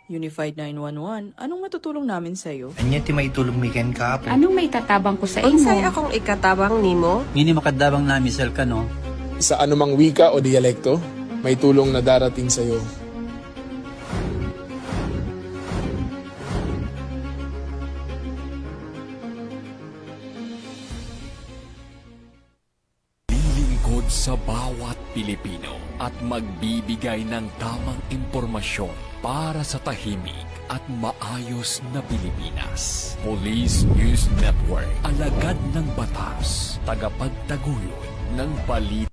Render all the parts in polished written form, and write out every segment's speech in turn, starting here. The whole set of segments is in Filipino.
Unified 911, anong matutulong namin sa'yo? Anya ti maitulong mi ken kahapon. Anong may tatabang ko sa Unsay imo? akong ikatabang nimo? Ngini makadabang na misal ka no. Sa anumang wika o dialekto, may tulong na darating sa iyo. Lilingkod sa bawat Pilipino at magbibigay ng tamang impormasyon para sa tahimik at maayos na Pilipinas. Police News Network, alagad ng batas, tagapagtaguyod ng balita.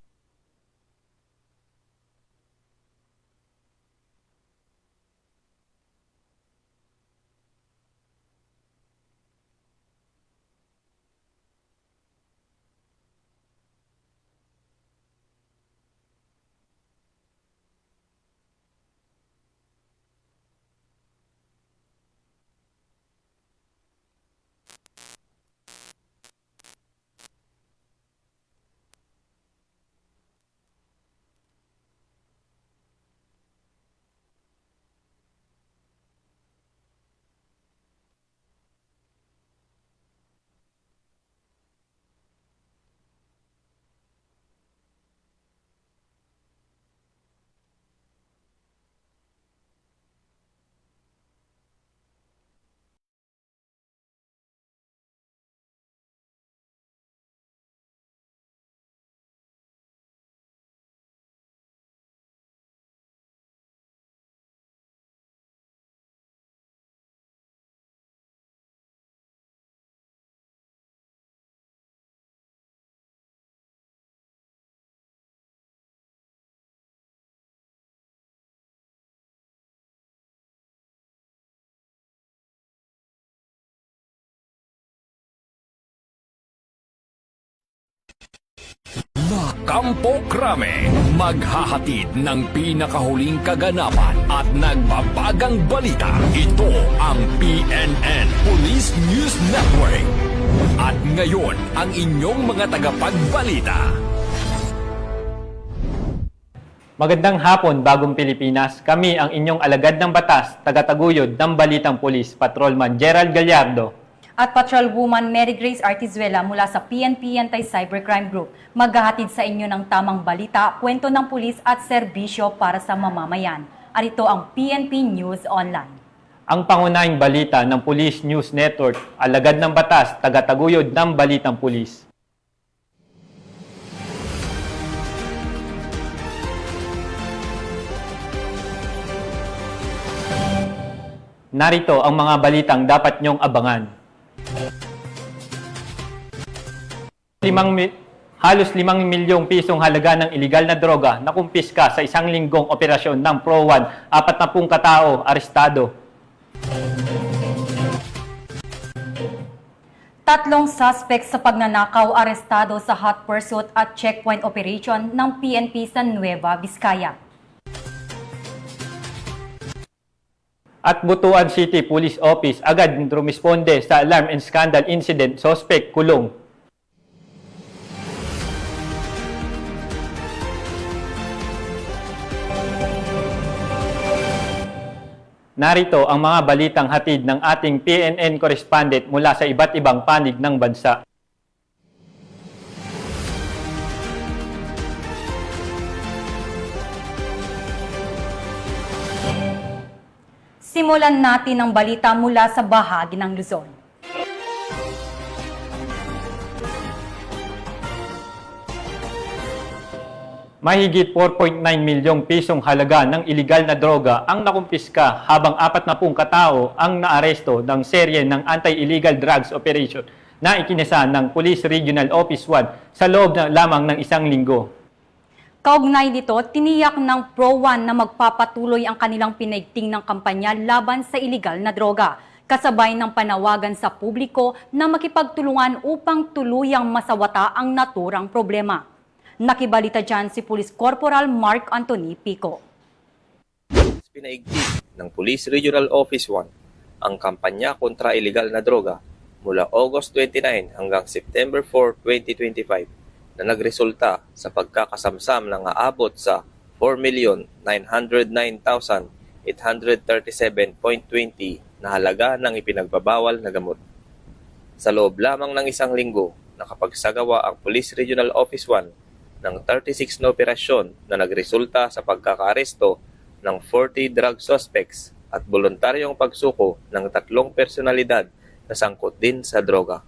Kampo Krame, maghahatid ng pinakahuling kaganapan at nagbabagang balita. Ito ang PNN Police News Network. At ngayon, ang inyong mga tagapagbalita. Magandang hapon, Bagong Pilipinas. Kami ang inyong alagad ng batas, tagataguyod ng Balitang Pulis, Patrolman Gerald Gallardo. At Patrolwoman Mary Grace Artizuela mula sa PNP Anti-Cybercrime Group. Maghahatid sa inyo ng tamang balita, kwento ng pulis at serbisyo para sa mamamayan. At ito ang PNP News Online. Ang pangunahing balita ng Police News Network, alagad ng batas, tagataguyod ng Balitang Pulis. Narito ang mga balitang dapat niyong abangan. Halos 5 milyong pisong halaga ng iligal na droga na kumpiska sa isang linggong operasyon ng Pro 1, 40 katao arestado. 3 suspect sa pagnanakaw arestado sa hot pursuit at checkpoint operation ng PNP sa Nueva Vizcaya. At Butuan City Police Office agad rumisponde sa alarm and scandal incident, suspect kulong. Narito ang mga balitang hatid ng ating PNN correspondent mula sa iba't ibang panig ng bansa. Simulan natin ang balita mula sa bahagi ng Luzon. Mahigit 4.9 milyong pisong halaga ng iligal na droga ang nakumpiska habang 40 katao ang naaresto ng serye ng anti-illegal drugs operation na ikinasa ng Police Regional Office 1 sa loob lamang ng isang linggo. Kaugnay nito, tiniyak ng Pro 1 na magpapatuloy ang kanilang pinaigting ng kampanya laban sa iligal na droga, kasabay ng panawagan sa publiko na makipagtulungan upang tuluyang masawata ang naturang problema. Nakibalita dyan si Police Corporal Mark Anthony Pico. Pinaigting ng Police Regional Office 1 ang kampanya kontra iligal na droga mula August 29 hanggang September 4, 2025 na nagresulta sa pagkakasamsam ng aabot sa 4,909,000 837.20 na halaga ng ipinagbabawal na gamot. Sa loob lamang ng isang linggo, nakapagsagawa ang Police Regional Office 1 ng 36 na operasyon na nagresulta sa pagkakaaresto ng 40 drug suspects at voluntaryong pagsuko ng 3 personalidad na sangkot din sa droga.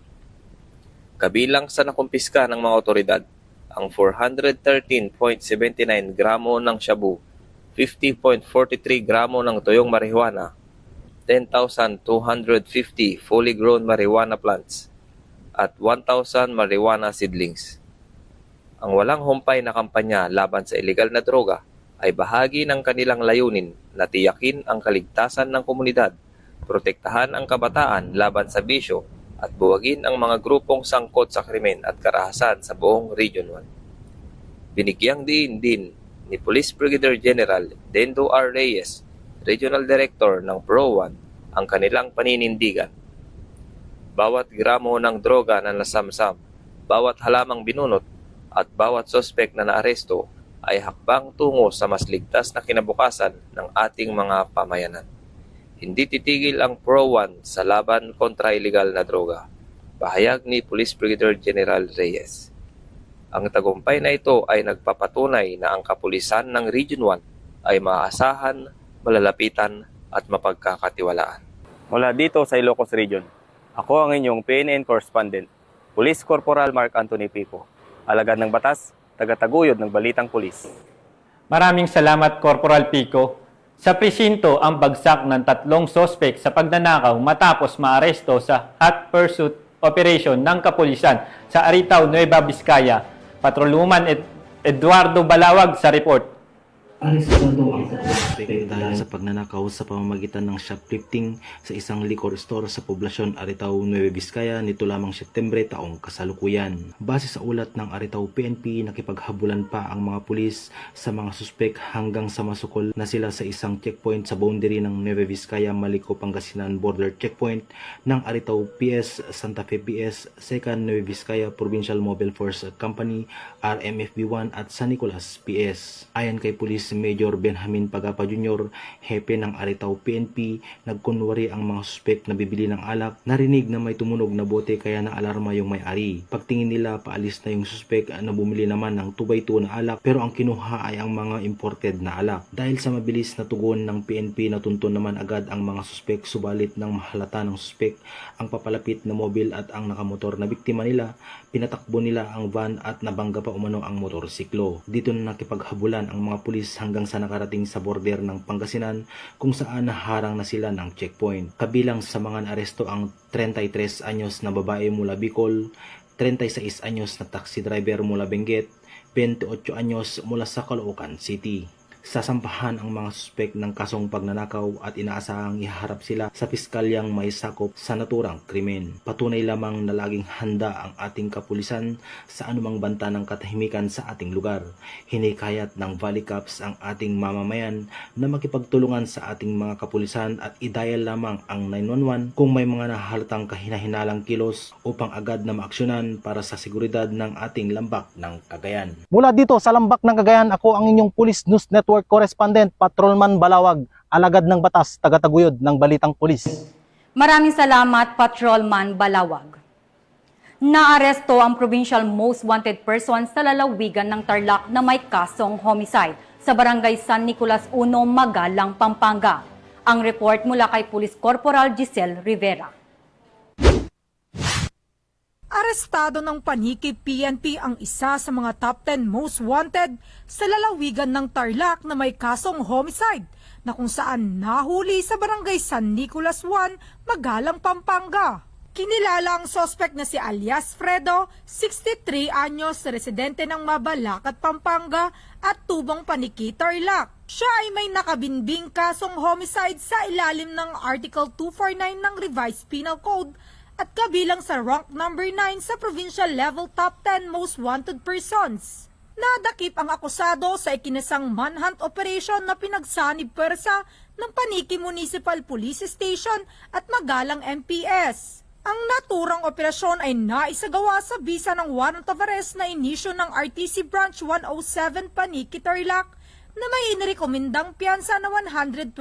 Kabilang sa nakumpiska ng mga otoridad, ang 413.79 gramo ng shabu, 50.43 gramo ng tuyong marijuana, 10,250 fully grown marijuana plants, at 1,000 marijuana seedlings. Ang walang humpay na kampanya laban sa illegal na droga ay bahagi ng kanilang layunin na tiyakin ang kaligtasan ng komunidad, protektahan ang kabataan laban sa bisyo, at buwagin ang mga grupong sangkot sa krimen at karahasan sa buong Region 1. Binigyang diin din ni Police Brigadier General Dendo R. Reyes, Regional Director ng Pro 1, ang kanilang paninindigan. Bawat gramo ng droga na nasamsam, bawat halamang binunot, at bawat sospek na naaresto ay hakbang tungo sa mas ligtas na kinabukasan ng ating mga pamayanan. Hindi titigil ang Pro 1 sa laban kontra illegal na droga. Pahayag ni Police Brigadier General Reyes. Ang tagumpay na ito ay nagpapatunay na ang kapulisan ng Region 1 ay maaasahan, malalapitan at mapagkakatiwalaan. Mula dito sa Ilocos Region, ako ang inyong PNN correspondent, Police Corporal Mark Anthony Pico, alagad ng batas, tagataguyod ng Balitang Pulis. Maraming salamat, Corporal Pico. Sa presinto ang bagsak ng 3 sospek sa pagnanakaw matapos maaresto sa hot pursuit operation ng kapulisan sa Aritaw, Nueva Vizcaya. Patrolwoman Eduardo Balawag sa report. Arestado ang suspect dahil sa pagnanakaw sa pamamagitan ng shoplifting sa isang liquor store sa poblasyon Aritaw, Nueva Vizcaya nito lamang Setyembre taong kasalukuyan. Base sa ulat ng Aritaw PNP, nakipaghabulan pa ang mga pulis sa mga suspect hanggang sa masukol na sila sa isang checkpoint sa boundary ng Nueva Vizcaya, Malico, Pangasinan border checkpoint ng Aritaw PS, Santa Fe PS, 2nd Nueva Vizcaya Provincial Mobile Force Company, RMFB1 at San Nicolas PS. Ayon kay Police Major Benjamin Pagapa Jr., hepe ng Aritaw PNP, nagkunwari ang mga suspect na bibili ng alak. Narinig na may tumunog na bote kaya naalarma yung may-ari. Pagtingin nila, paalis na yung suspect na bumili naman ng 2x2 na alak, pero ang kinuha ay ang mga imported na alak. Dahil sa mabilis na tugon ng PNP, natuntun naman agad ang mga suspect, subalit ng mahalata ng suspect ang papalapit na mobil at ang nakamotor na biktima nila, pinatakbo nila ang van at nabangga pa umano ang motorsiklo. Dito na nakipaghabulan ang mga pulis hanggang sa nakarating sa border ng Pangasinan kung saan naharang na sila ng checkpoint. Kabilang sa mga naaresto ang 33 anyos na babae mula Bicol, 36 anyos na taxi driver mula Benguet, 28 anyos mula sa Caloocan City. Sasampahan ang mga suspek ng kasong pagnanakaw at inaasahang ihaharap sila sa piskalyang may sakop sa naturang krimen. Patunay lamang na laging handa ang ating kapulisan sa anumang banta ng katahimikan sa ating lugar. Hinikayat ng Valley Cops ang ating mamamayan na makipagtulungan sa ating mga kapulisan at i-dial lamang ang 911 kung may mga nahalatang kahinahinalang kilos upang agad na maaksyonan para sa seguridad ng ating lambak ng Cagayan. Mula dito sa lambak ng Cagayan, ako ang inyong Police News Network Correspondent, Patrolman Balawag, alagad ng batas, tagataguyod ng Balitang Pulis. Maraming salamat, Patrolman Balawag. Naaresto ang provincial most wanted person sa lalawigan ng Tarlac na may kasong homicide sa barangay San Nicolas 1, Magalang, Pampanga. Ang report mula kay Police Corporal Giselle Rivera. Arestado ng Paniki PNP ang isa sa mga top 10 most wanted sa lalawigan ng Tarlac na may kasong homicide na kung saan nahuli sa barangay San Nicolas 1, Magalang, Pampanga. Kinilala ang sospek na si alias Fredo, 63 anyos, residente ng Mabalacat, Pampanga at Tubong Paniki, Tarlac. Siya ay may nakabinbing kasong homicide sa ilalim ng Article 249 ng Revised Penal Code at kabilang sa rank number 9 sa provincial level top 10 most wanted persons. Nadakip ang akusado sa ikinasang manhunt operation na pinagsanib pwersa ng Paniki Municipal Police Station at Magalang MPS. Ang naturang operasyon ay naisagawa sa bisa ng warrant of arrest na inisyo ng RTC Branch 107 Paniki, Tarlac na may inirekomendang piyansa na 120,000.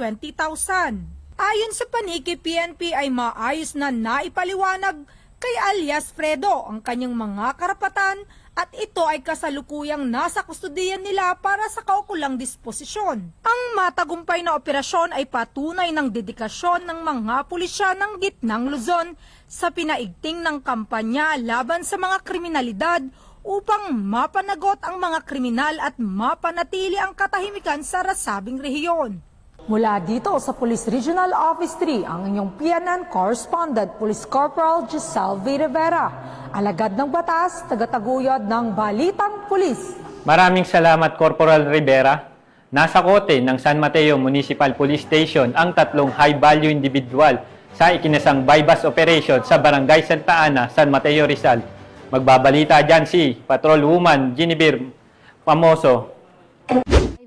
Ayon sa paniki PNP ay maayos na naipaliwanag kay alias Fredo ang kanyang mga karapatan at ito ay kasalukuyang nasa kustudiyan nila para sa kaukulang disposisyon. Ang matagumpay na operasyon ay patunay ng dedikasyon ng mga pulisya ng Gitnang Luzon sa pinaigting ng kampanya laban sa mga kriminalidad upang mapanagot ang mga kriminal at mapanatili ang katahimikan sa nasabing rehiyon. Mula dito sa Police Regional Office 3, ang inyong PNN Correspondent, Police Corporal Giselle Rivera, alagad ng batas, tagataguyod ng Balitang Pulis. Maraming salamat, Corporal Rivera. Nasa kote ng San Mateo Municipal Police Station ang 3 high-value individual sa ikinasang bypass operation sa Barangay Santa Ana, San Mateo, Rizal. Magbabalita dyan si Patrolwoman Genevieve Famoso.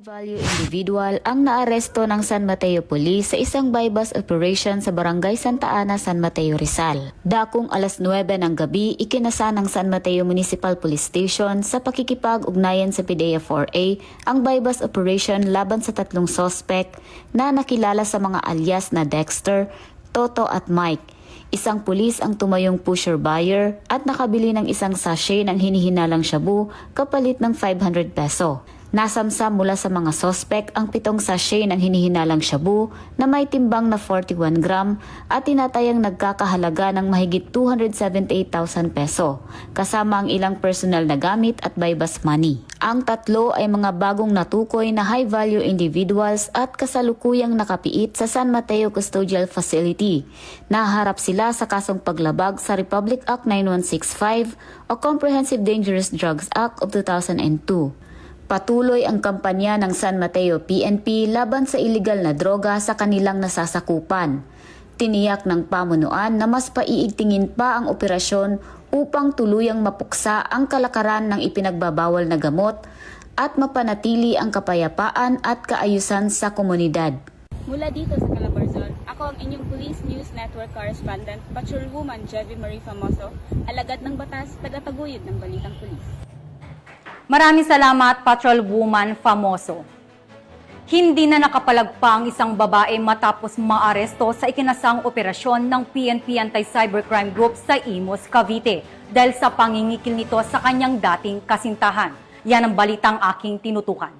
Value individual ang naaresto ng San Mateo Police sa isang bypass operation sa Barangay Santa Ana, San Mateo, Rizal. Dakong alas 9 ng gabi, ikinasa ng San Mateo Municipal Police Station sa pakikipag-ugnayan sa PDEA 4A ang bypass operation laban sa 3 sospek na nakilala sa mga alias na Dexter, Toto at Mike. Isang pulis ang tumayong pusher buyer at nakabili ng isang sachet ng hinihinalang shabu kapalit ng 500 peso. Nasamsam mula sa mga sospek ang 7 sachet ng hinihinalang shabu na may timbang na 41 gram at tinatayang nagkakahalaga ng mahigit 278,000 peso, kasama ang ilang personal na gamit at bypass money. Ang 3 ay mga bagong natukoy na high-value individuals at kasalukuyang nakapiit sa San Mateo Custodial Facility. Naharap sila sa kasong paglabag sa Republic Act 9165 o Comprehensive Dangerous Drugs Act of 2002. Patuloy ang kampanya ng San Mateo PNP laban sa iligal na droga sa kanilang nasasakupan. Tiniyak ng pamunuan na mas paiigtingin pa ang operasyon upang tuluyang mapuksa ang kalakaran ng ipinagbabawal na gamot at mapanatili ang kapayapaan at kaayusan sa komunidad. Mula dito sa Calabarzon, ako ang inyong Police News Network Correspondent, Patrolwoman Genevieve Marie Famoso, alagad ng batas, tagataguyod ng Balitang Pulis. Maraming salamat, Patrolwoman Famoso. Hindi na nakapalagpa ang isang babae matapos maaresto sa ikinasang operasyon ng PNP Anti-Cybercrime Group sa Imus, Cavite dahil sa pangingikil nito sa kanyang dating kasintahan. Yan ang balitang aking tinutukan.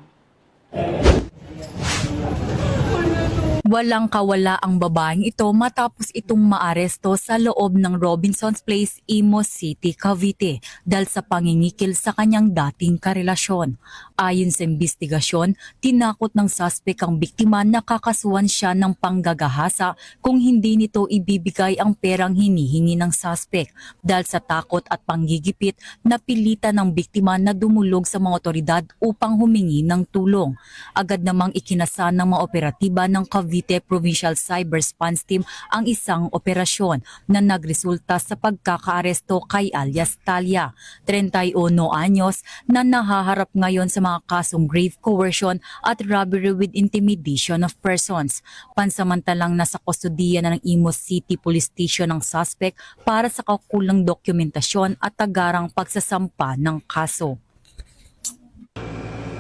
Walang kawala ang babaeng ito matapos itong maaresto sa loob ng Robinson's Place, Imus City, Cavite dahil sa pangingikil sa kanyang dating karelasyon. Ayon sa investigasyon, tinakot ng suspect ang biktima na kakasuhan siya ng panggagahasa kung hindi nito ibibigay ang perang hinihingi ng suspect. Dahil sa takot at panggigipit, napilitan ng biktima na dumulog sa mga otoridad upang humingi ng tulong. Agad namang ikinasa ng mga operatiba ng Cavite Provincial Cyber Response Team ang isang operasyon na nagresulta sa pagkakaaresto kay alias Talia, 31 anyos, na nahaharap ngayon sa mga kasong grave coercion at robbery with intimidation of persons. Pansamantalang nasa kustodiya na ng Imus City Police Station ang suspect para sa kaukulang dokumentasyon at tagarang pagsasampa ng kaso.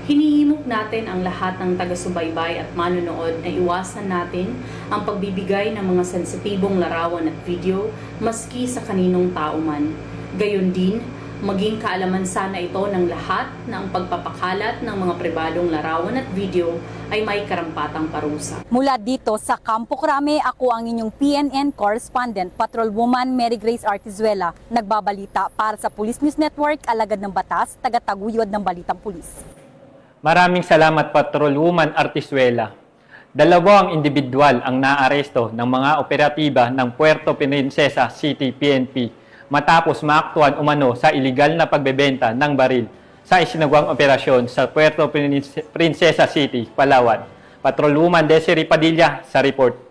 Hinihimok natin ang lahat ng taga-subaybay at manunood na iwasan natin ang pagbibigay ng mga sensitibong larawan at video maski sa kaninong tao man. Gayon din, maging kaalaman sana ito ng lahat na ang pagpapakalat ng mga pribadong larawan at video ay may karampatang parusa. Mula dito sa Campo Crame, ako ang inyong PNN Correspondent, Patrolwoman Mary Grace Artizuela, nagbabalita para sa Police News Network, alagad ng batas, tagataguyod ng Balitang Pulis. Maraming salamat, Patrolwoman Artizuela. 2 individual ang naaresto ng mga operatiba ng Puerto Princesa City PNP matapos maaktuhan umano sa iligal na pagbebenta ng baril sa isinagawang operasyon sa Puerto Princesa City, Palawan. Patrolwoman Desiree Padilla sa report.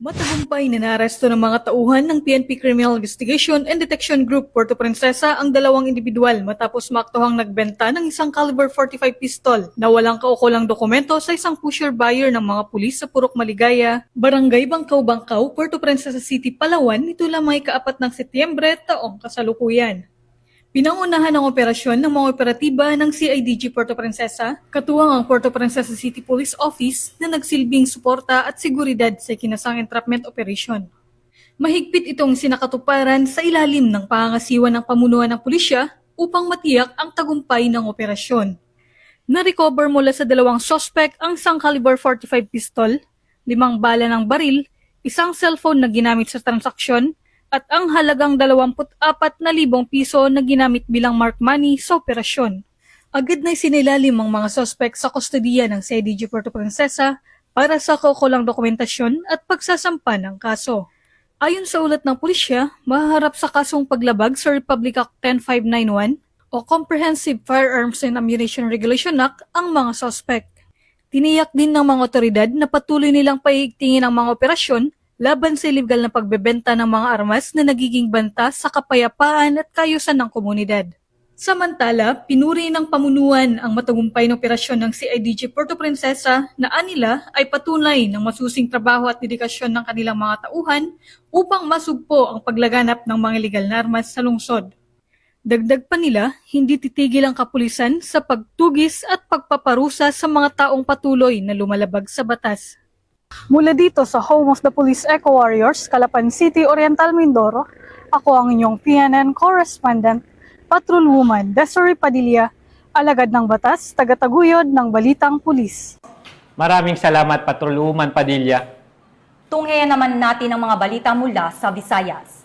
Matagumpay na naaresto ng mga tauhan ng PNP Criminal Investigation and Detection Group Puerto Princesa ang 2 individual matapos maaktuhang nagbenta ng isang caliber 45 pistol na walang kaukulang dokumento sa isang pusher buyer ng mga pulis sa Purok Maligaya, Barangay Bangkaw-Bangkaw, Puerto Princesa City, Palawan nito lamang ika-4 ng Setyembre taong kasalukuyan. Pinangunahan ang operasyon ng mga operatiba ng CIDG Puerto Princesa, katuwang ang Puerto Princesa City Police Office na nagsilbing suporta at seguridad sa ikinasang entrapment operation. Mahigpit itong sinakatuparan sa ilalim ng pangangasiwa ng pamunuan ng pulisya upang matiyak ang tagumpay ng operasyon. Na-recover mula sa 2 suspect ang isang caliber 45 pistol, 5 bala ng baril, isang cellphone na ginamit sa transaksyon, at ang halagang 24,000 piso na ginamit bilang mark money sa operasyon. Agad na isinilalim ang mga suspect sa kustodiya ng CIDG Puerto Princesa para sa kaukulang dokumentasyon at pagsasampa ng kaso. Ayon sa ulat ng pulisya, mahaharap sa kasong paglabag sa Republic Act 10591 o Comprehensive Firearms and Ammunition Regulation Act ang mga suspect. Tiniyak din ng mga otoridad na patuloy nilang paigtingin ang mga operasyon laban sa illegal na pagbebenta ng mga armas na nagiging banta sa kapayapaan at kaayusan ng komunidad. Samantala, pinuri ng pamunuan ang matagumpay na operasyon ng CIDG Puerto Princesa na anila ay patunay ng masusing trabaho at dedikasyon ng kanilang mga tauhan upang masugpo ang paglaganap ng mga illegal na armas sa lungsod. Dagdag pa nila, hindi titigil ang kapulisan sa pagtugis at pagpaparusa sa mga taong patuloy na lumalabag sa batas. Mula dito sa Home of the Police Eco Warriors, Calapan City, Oriental Mindoro, ako ang inyong PNN correspondent, Patrolwoman Desiree Padilla, alagad ng batas, tagataguyod ng Balitang Pulis. Maraming salamat, Patrolwoman Padilla. Tunghayan naman natin ang mga balita mula sa Visayas.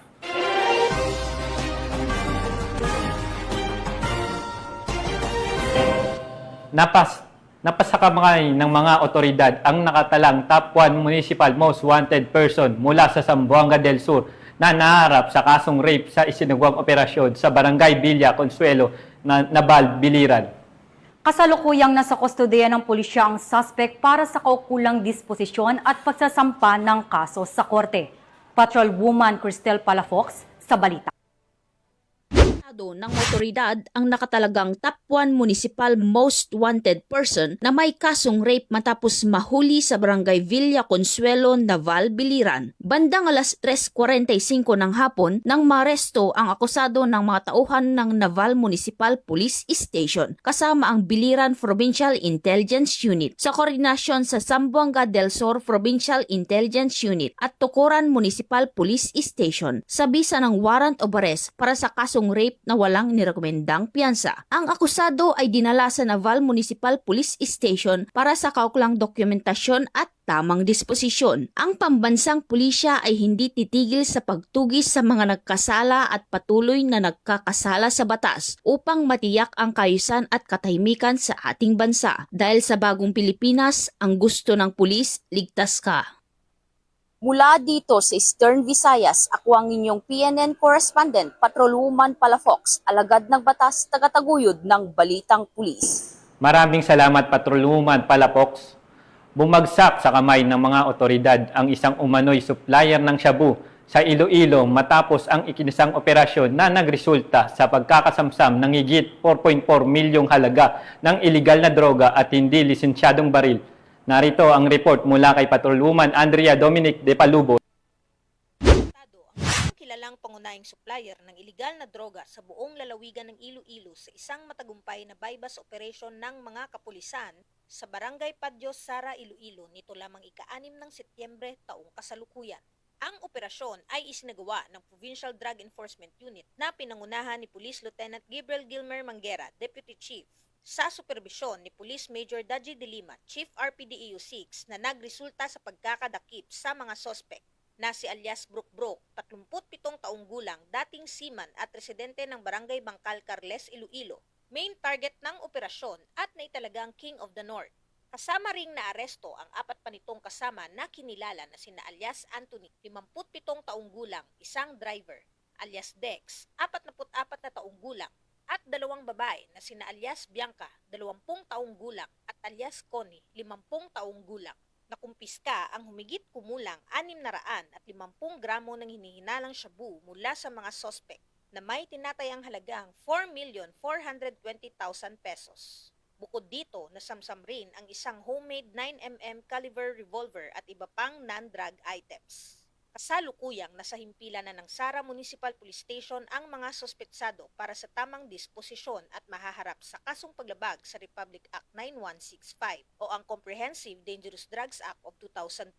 Napasakamay ng mga otoridad ang nakatalang top 1 municipal most wanted person mula sa Zamboanga del Sur na naharap sa kasong rape sa isinagawang operasyon sa Barangay Villa Consuelo, Naval, Biliran. Kasalukuyang nasa kustodiya ng pulisya ang suspect para sa kaukulang disposisyon at pagsasampa ng kaso sa korte. Patrolwoman Cristel Palafox sa balita. Ng otoridad ang nakatalagang top 1 municipal most wanted person na may kasong rape matapos mahuli sa Barangay Villa Consuelo, Naval, Biliran. Bandang alas 3:45 ng hapon nang maresto ang akusado ng mga tauhan ng Naval Municipal Police Station kasama ang Biliran Provincial Intelligence Unit sa koordinasyon sa Zamboanga del Sur Provincial Intelligence Unit at Tukuran Municipal Police Station sa bisa ng warrant of arrest para sa kasong rape na walang nirekomendang piyansa. Ang akusado ay dinala sa Naval Municipal Police Station para sa kaukulang dokumentasyon at tamang disposisyon. Ang pambansang pulisya ay hindi titigil sa pagtugis sa mga nagkasala at patuloy na nagkakasala sa batas upang matiyak ang kaayusan at katahimikan sa ating bansa. Dahil sa bagong Pilipinas, ang gusto ng pulis, ligtas ka. Mula dito sa Eastern Visayas, ako ang inyong PNN correspondent, Patrolwoman Palafox, alagad ng batas, tagataguyod ng Balitang Pulis. Maraming salamat, Patrolwoman Palafox. Bumagsak sa kamay ng mga otoridad ang isang umano'y supplier ng shabu sa Iloilo matapos ang ikinasang operasyon na nagresulta sa pagkakasamsam ng higit 4.4 milyong halaga ng iligal na droga at hindi lisensyadong baril. Narito ang report mula kay Patrolwoman Andrea Dominic de Palubo. Ang kilalang pangunahing supplier ng iligal na droga sa buong lalawigan ng Iloilo sa isang matagumpay na bypass operation ng mga kapulisan sa Barangay Padyo, Sara, Iloilo nito lamang ika-6 ng Setyembre taong kasalukuyan. Ang operasyon ay isinagawa ng Provincial Drug Enforcement Unit na pinangunahan ni Police Lieutenant Gabriel Gilmer Manguera, Deputy Chief, sa superbisyon ni Police Major Daji de Lima, Chief RPDEU 6 na nagresulta sa pagkakadakip sa mga sospek na si alias Brook, 37 taong gulang, dating seaman at residente ng Barangay Bangkal, Carles, Iloilo, main target ng operasyon at naitalagang King of the North. Kasama ring naaresto ang 4 pa nitong kasama na kinilala na sina alias Anthony, 57 taong gulang, isang driver, alias Dex, 44 na taong gulang, at 2 babae na sina alias Bianca, 20 taong gulang, at alias Connie, 50 taong gulang. Nakumpiska ang humigit kumulang 650 gramo ng hinihinalang shabu mula sa mga sospek na may tinatayang halagang 4,420,000 pesos. Bukod dito, nasamsam rin ang isang homemade 9mm caliber revolver at iba pang non-drug items. Kasalukuyang nasa himpilan na ng Sara Municipal Police Station ang mga sospetsado para sa tamang disposisyon at mahaharap sa kasong paglabag sa Republic Act 9165 o ang Comprehensive Dangerous Drugs Act of 2002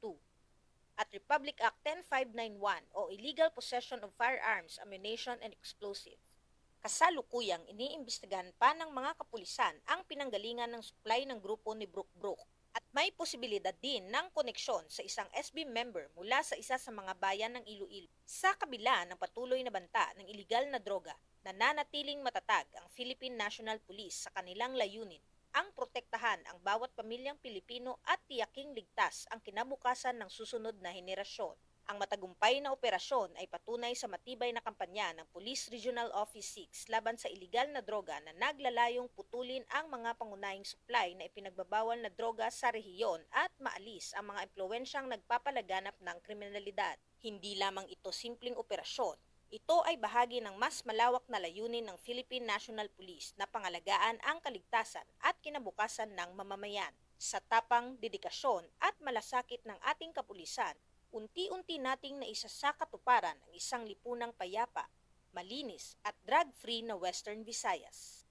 at Republic Act 10591 o Illegal Possession of Firearms, Ammunition, and Explosives. Kasalukuyang iniimbestigahan pa ng mga kapulisan ang pinanggalingan ng supply ng grupo ni Brook at may posibilidad din ng koneksyon sa isang SB member mula sa isa sa mga bayan ng Iloilo. Sa kabila ng patuloy na banta ng iligal na droga, nananatiling matatag ang Philippine National Police sa kanilang layunin ang protektahan ang bawat pamilyang Pilipino at tiyaking ligtas ang kinabukasan ng susunod na henerasyon. Ang matagumpay na operasyon ay patunay sa matibay na kampanya ng Police Regional Office 6 laban sa iligal na droga na naglalayong putulin ang mga pangunahing supply na ipinagbabawal na droga sa rehiyon at maalis ang mga impluwensyang nagpapalaganap ng kriminalidad. Hindi lamang ito simpleng operasyon, ito ay bahagi ng mas malawak na layunin ng Philippine National Police na pangalagaan ang kaligtasan at kinabukasan ng mamamayan. Sa tapang, dedikasyon at malasakit ng ating kapulisan, unti-unti nating naisasakatuparan ang isang lipunang payapa, malinis at drug-free na Western Visayas.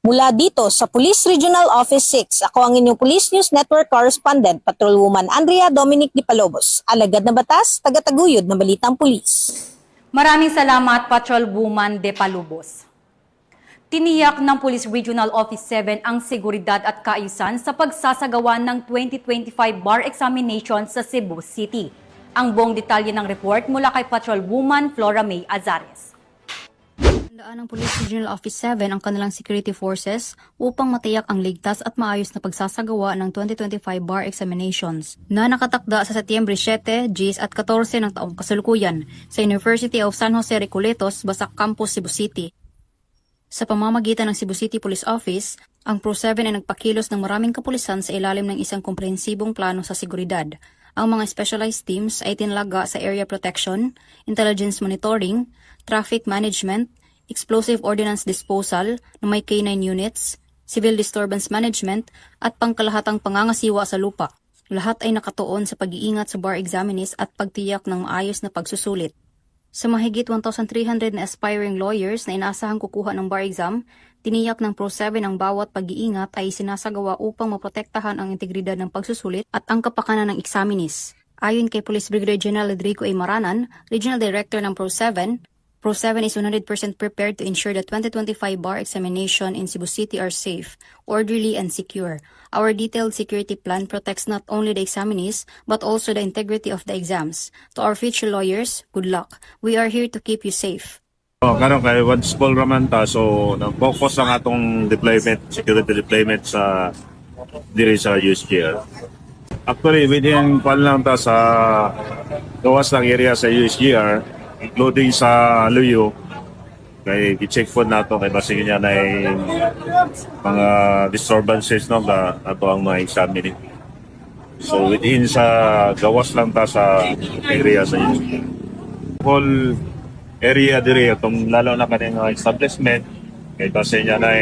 Mula dito sa Police Regional Office 6, ako ang inyong Police News Network Correspondent, Patrolwoman Andrea Dominic Di Palobos, alagad na batas, tagataguyod ng balitang pulis. Maraming salamat, Patrolwoman De Palubos. Tiniyak ng Police Regional Office 7 ang seguridad at kaayusan sa pagsasagawa ng 2025 bar examination sa Cebu City. Ang buong detalye ng report mula kay Patrolwoman Flora May Azares. Handaan ng Police Regional Office 7 ang kanilang security forces upang matiyak ang ligtas at maayos na pagsasagawa ng 2025 bar examinations na nakatakda sa Setyembre 7, 10 at 14 ng taong kasalukuyan sa University of San Jose Recoletos, Basak Campus, Cebu City. Sa pamamagitan ng Cebu City Police Office, ang Pro-7 ay nagpakilos ng maraming kapulisan sa ilalim ng isang komprehensibong plano sa seguridad. Ang mga specialized teams ay tinalaga sa area protection, intelligence monitoring, traffic management, explosive ordnance disposal na may K9 units, civil disturbance management, at pangkalahatang pangangasiwa sa lupa. Lahat ay nakatuon sa pag-iingat sa bar examinees at pagtiyak ng maayos na pagsusulit. Sa mahigit 1,300 na aspiring lawyers na inaasahang kukuha ng bar exam, tiniyak ng Pro-7 ang bawat pag-iingat ay sinasagawa upang maprotektahan ang integridad ng pagsusulit at ang kapakanan ng examinees. Ayon kay Police Brigadier General Rodrigo A. Maranan, Regional Director ng Pro-7, Pro-7 is 100% prepared to ensure the 2025 bar examination in Cebu City are safe, orderly, and secure. Our detailed security plan protects not only the examinees, but also the integrity of the exams. To our future lawyers, good luck. We are here to keep you safe. Karon kay once ball raman ta, so nag-focus ang atong deployment, security deployment sa diri sa USGR. Actually, within pan lang ta sa gawas ng area sa USGR, including sa Luyo, kay i-check po nato kay basig niya na mga disturbances no na ato ang mga examine. So within sa gawas lang ta sa area sa USGR. Whole area diri atong lalo na kaning establishment kay basig niya na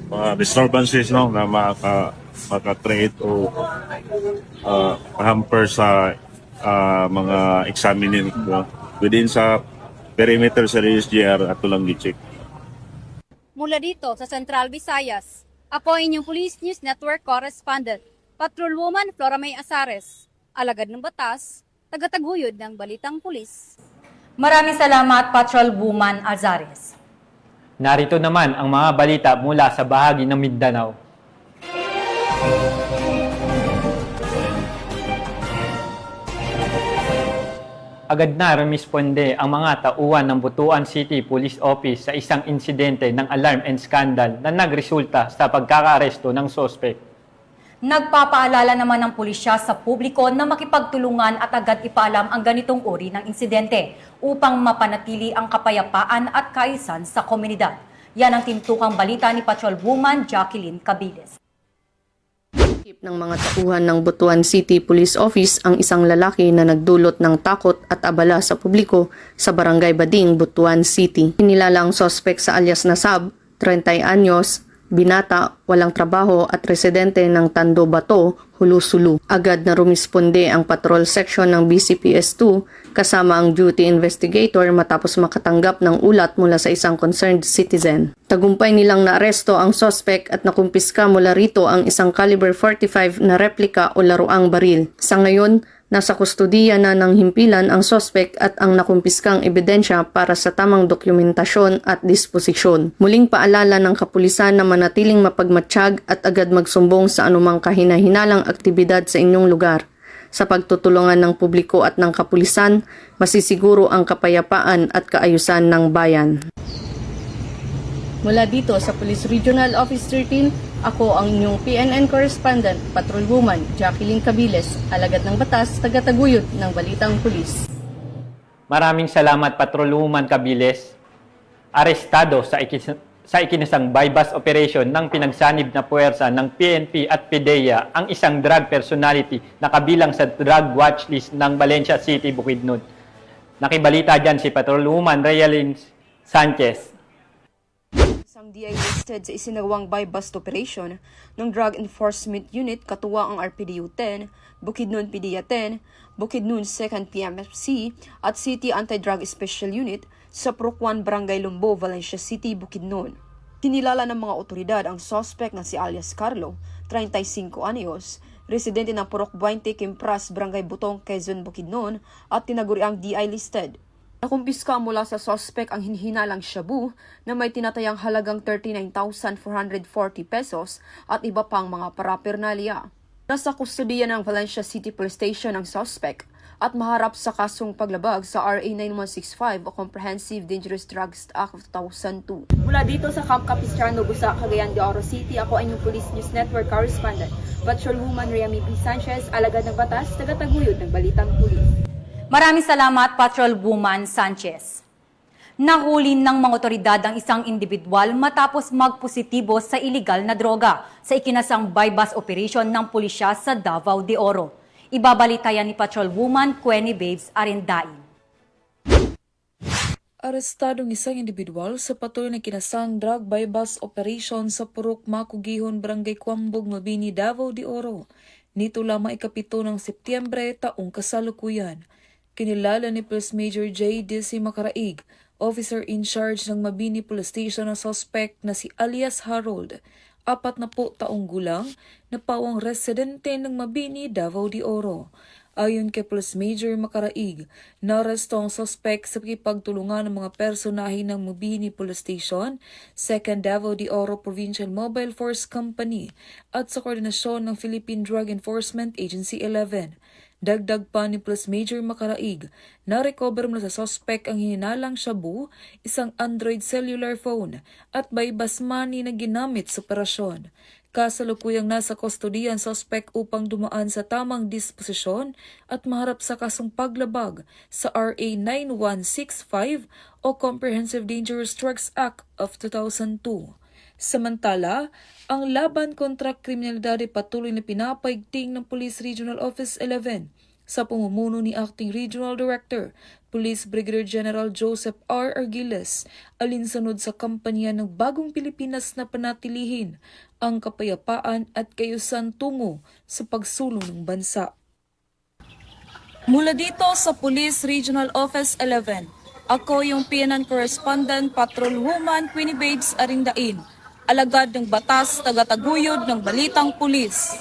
mga disturbances no na maka-create o hamper sa mga examining within sa perimeter sa USGR at tulang gi-check. Mula dito sa Central Visayas, ako ang inyong Police News Network Correspondent, Patrolwoman Flora May Azares, alagad ng batas, tagataguyod ng balitang pulis. Maraming salamat, Patrolwoman Azares. Narito naman ang mga balita mula sa bahagi ng Mindanao. Agad na rumisponde ang mga tauhan ng Butuan City Police Office sa isang insidente ng alarm and scandal na nagresulta sa pagkakaaresto ng sospek. Nagpapaalala naman ng pulisya sa publiko na makipagtulungan at agad ipaalam ang ganitong uri ng insidente upang mapanatili ang kapayapaan at kaayusan sa komunidad. Yan ang tintukang balita ni Patrolwoman Jacqueline Cabiles. Ng mga tauhan ng Butuan City Police Office ang isang lalaki na nagdulot ng takot at abala sa publiko sa Barangay Bading, Butuan City. Inilalang sospek sa alias na Sab, 30 anyos, binata, walang trabaho at residente ng Tando Bato, Hulusulu. Agad na rumisponde ang patrol section ng BCPS-2 kasama ang duty investigator matapos makatanggap ng ulat mula sa isang concerned citizen. Tagumpay nilang naaresto ang suspect at nakumpiska mula rito ang isang caliber 45 na replika o laruang baril. Sa ngayon, nasa kustudiya na ng himpilan ang suspect at ang nakumpiskang ebidensya para sa tamang dokumentasyon at disposisyon. Muling paalala ng kapulisan na manatiling mapagmatsyag at agad magsumbong sa anumang kahina-hinalang aktibidad sa inyong lugar. Sa pagtutulungan ng publiko at ng kapulisan, masisiguro ang kapayapaan at kaayusan ng bayan. Mula dito sa Police Regional Office 13, ako ang inyong PNN Correspondent, Patrolwoman Jacqueline Cabiles, alagad ng batas, tagataguyod ng Balitang Pulis. Maraming salamat, Patrolwoman Cabiles. Arestado sa ikinasang bypass operation ng pinagsanib na puwersa ng PNP at PDEA ang isang drug personality na kabilang sa drug watch list ng Valencia City, Bukidnon. Nakibalita dyan si Patrolwoman Realin Sanchez. Isang DI listed sa isinagawang bypass operation ng Drug Enforcement Unit katuwa ang RPDU-10, Bukidnon PDEA 10, Bukidnon 2nd PMFC at City Anti-Drug Special Unit sa Purok 1 Barangay Lumbo, Valencia City, Bukidnon. Kinilala ng mga otoridad ang suspect na si alias Carlo, 35 anyos, residente ng Purok 20 Kimpras, Barangay Butong, Quezon, Bukidnon at tinaguriang DI listed. Nakumpiska mula sa suspect ang hinhinalang shabu na may tinatayang halagang 39,440 pesos at iba pang mga paraphernalia. Nasa kustudiya ng Valencia City Police Station ang suspect at maharap sa kasong paglabag sa RA 9165 o Comprehensive Dangerous Drugs Act of 2002. Mula dito sa Camp Capistrano, Busa, Cagayan de Oro City, ako ay inyong Police News Network Correspondent, Patrolwoman Riami P. Sanchez, alagad ng batas, tagataguyod ng Balitang Pulis. Maraming salamat, Patrolwoman Sanchez. Nahuli ng mga otoridad ang isang individual matapos magpositibo sa iligal na droga sa ikinasang bypass operation ng pulisya sa Davao de Oro. Ibabalita yan ni Patrolwoman Queni Babes Arendain. Arestadong isang individual sa patuloy na kinasang drug bypass operation sa Purok Makugihon, Barangay Kwambog, Mabini, Davao de Oro. Nito lamang ikapito ng Setyembre taong kasalukuyan. Kinilala ni Police Major J. D.C. Macaraig, officer in charge ng Mabini Police Station na suspect na si alias Harold, 40 taong gulang, na pawang residente ng Mabini, Davao de Oro. Ayon kay Police Major Macaraig, naresto ang suspect sa pagtulungan ng mga personahe ng Mabini Police Station, 2nd Davao de Oro Provincial Mobile Force Company at sa koordinasyon ng Philippine Drug Enforcement Agency 11. Dagdag pa ni Police Major Macaraig, na-recover mula sa suspect ang hininalang shabu, isang Android cellular phone at bypass money na ginamit sa operasyon. Kasalukuyang nasa kustodiya ang suspect upang dumaan sa tamang disposisyon at maharap sa kasong paglabag sa RA 9165 o Comprehensive Dangerous Drugs Act of 2002. Samantala, ang laban kontra kriminalidad ay patuloy na pinapaigting ng Police Regional Office 11 sa pamumuno ni Acting Regional Director, Police Brigadier General Joseph R. Argiles, alinsunod sa kampanya ng Bagong Pilipinas na panatilihin ang kapayapaan at kaayusan tungo sa pagsulong ng bansa. Mula dito sa Police Regional Office 11, ako yung PNN Correspondent, Patrolwoman Queni Babes Arendain, alagad ng batas, tagataguyod ng Balitang Pulis.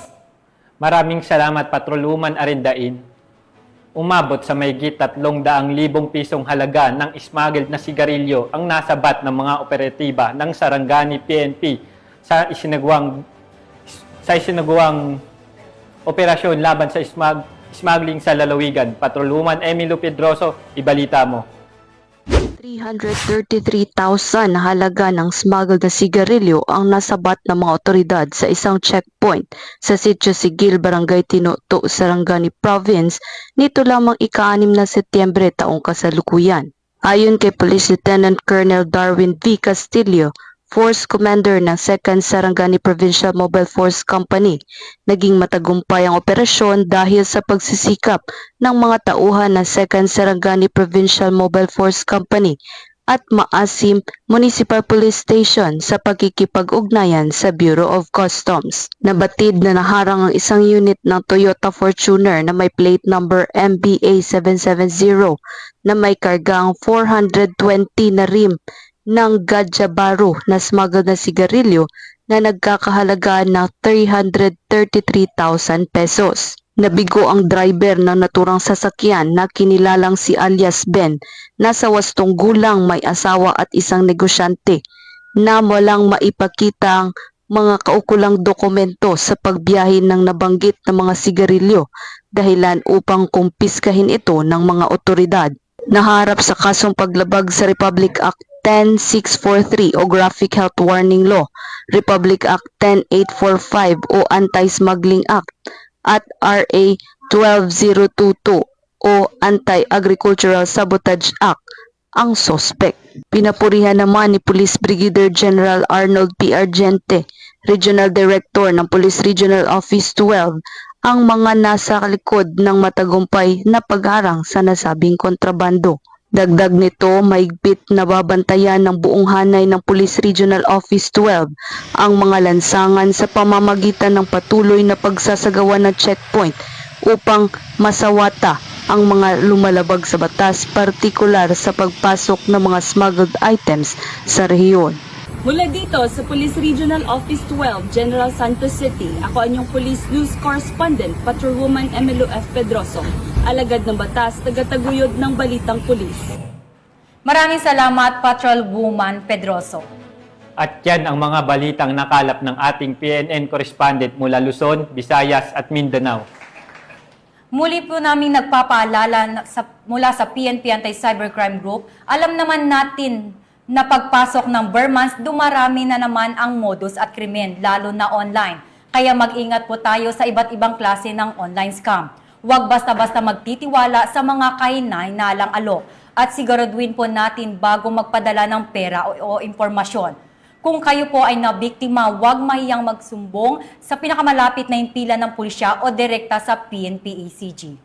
Maraming salamat, Patrolwoman Arendain. Umabot sa mahigit 300,000 pisong halaga ng smuggled na sigarilyo ang nasabat ng mga operatiba ng Sarangani PNP sa isinagawang operasyon laban sa smuggling sa lalawigan. Patrolwoman Emilio Pedroso, ibalita mo. 333,000 halaga ng smuggled na sigarilyo ang nasabat ng mga otoridad sa isang checkpoint sa Sitio Sigil, Barangay Tinuto, Sarangani Province nito lamang ika-6 na Setyembre taong kasalukuyan. Ayon kay Police Lieutenant Colonel Darwin V. Castillo, Force Commander ng 2nd Sarangani Provincial Mobile Force Company, naging matagumpay ang operasyon dahil sa pagsisikap ng mga tauhan ng 2nd Sarangani Provincial Mobile Force Company at Maasim Municipal Police Station sa pagkikipag-ugnayan sa Bureau of Customs. Nabatid na naharang ang isang unit ng Toyota Fortuner na may plate number MBA 770 na may kargang 420 na rim ng Gadjabaro na smuggled na sigarilyo na nagkakahalaga ng 333,000 pesos. Nabigo ang driver ng naturang sasakyan na kinilalang si alias Ben, nasa 80 gulang, may asawa at isang negosyante na walang maipakitang mga kaukulang dokumento sa pagbiyahe ng nabanggit na mga sigarilyo dahilan upang kumpiskahin ito ng mga otoridad. Naharap sa kasong paglabag sa Republic Act 10643 o Graphic Health Warning Law, Republic Act 10845 o Anti-Smuggling Act, at RA 12022 o Anti-Agricultural Sabotage Act ang sospek. Pinapurihan naman ni Police Brigadier General Arnold P. Argente, Regional Director ng Police Regional Office 12, ang mga nasa likod ng matagumpay na pagharang sa nasabing kontrabando. Dagdag nito, mahigpit na babantayan ng buong hanay ng Police Regional Office 12 ang mga lansangan sa pamamagitan ng patuloy na pagsasagawa ng checkpoint upang masawata ang mga lumalabag sa batas, partikular sa pagpasok ng mga smuggled items sa rehiyon. Mula dito sa Police Regional Office 12, General Santos City, ako ang inyong Police News Correspondent, Patrolwoman Emilio F. Pedroso, alagad ng batas, tagataguyod ng Balitang Pulis. Maraming salamat, Patrolwoman Pedroso. At yan ang mga balitang nakalap ng ating PNN correspondent mula Luzon, Visayas at Mindanao. Muli po namin nagpapaalala mula sa PNP Anti-Cybercrime Group, alam naman natin na pagpasok ng Burmans, dumarami na naman ang modus at krimen, lalo na online. Kaya mag-ingat po tayo sa iba't ibang klase ng online scam. Huwag basta-basta magtitiwala sa mga kahinahinalang alok at siguraduhin po natin bago magpadala ng pera o impormasyon. Kung kayo po ay nabiktima, huwag mahiyang magsumbong sa pinakamalapit na impila ng pulisya o direkta sa PNP-ACG.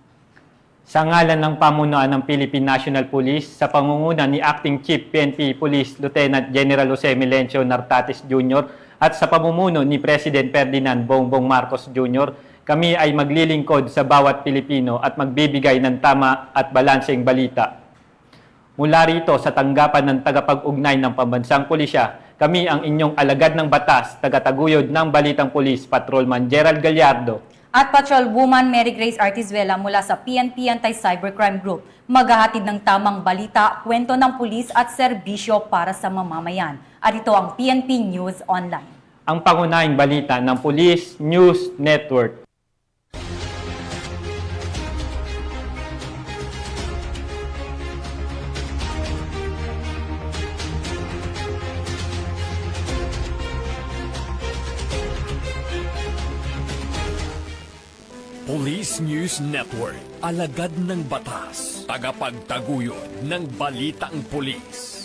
Sa ngalan ng pamunuan ng Philippine National Police, sa pangunguna ni Acting Chief PNP Police Lieutenant General Jose Melencio Nartates Jr. at sa pamumuno ni President Ferdinand Bongbong Marcos Jr., kami ay maglilingkod sa bawat Pilipino at magbibigay ng tama at balanseng balita. Mula rito sa tanggapan ng tagapag-ugnay ng Pambansang Pulisya, kami ang inyong alagad ng batas, tagataguyod ng Balitang Pulis, Patrolman Gerald Gallardo, at Patrolwoman Mary Grace Artizuela mula sa PNP Anti-Cybercrime Group, maghahatid ng tamang balita, kwento ng pulis at serbisyo para sa mamamayan. At ito ang PNP News Online. ang pangunahing balita ng Police News Network. Police News Network, alagad ng batas, tagapagtaguyod ng balitang pulis.